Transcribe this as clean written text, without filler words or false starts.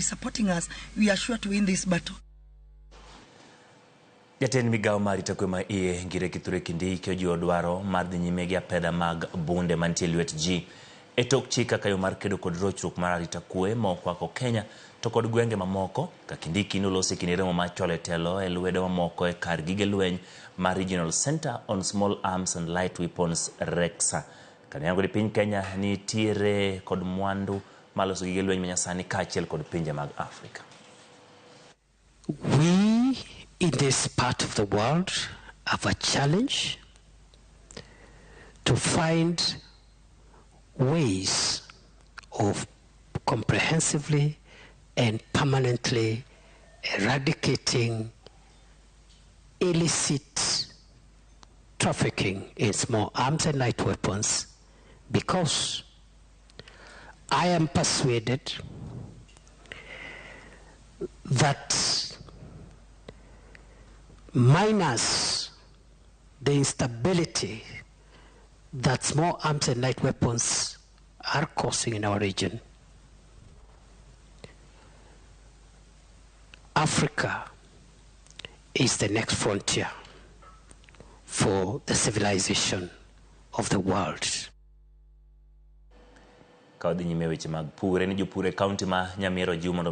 supporting us. We are sure to win this battle. Jatend migao mar rito kwe ma iye ngire Kithure Kindiki ojiwo dwaro mar dhi nyime gi apedha mag bunde mantie lwet ji e tok chika kayo mar kedo kod rochruok mar arita kwe ma okwako Kenya to kod gwenge mamoko ka Kindiki nolosi kinde romo mar chole telo e lwedo mamoko e kar gige lweny mar Regional Center on Small Arms and Light Weapons RECSA. Kanyango di piny Kenya ni tiere kod mwandu maloso gige lweny manyasani kaachiel kod pinje mag Afrika. We in this part of the world have a challenge to find ways of comprehensively and permanently eradicating illicit trafficking in small arms and light weapons, because I am persuaded that minus the instability that small arms and light weapons are causing in our region, Africa is the next frontier for the civilization of the world. Kawadhi nyime weche mag pur, en jopur e kaunti ma Nyamira jiwo mondo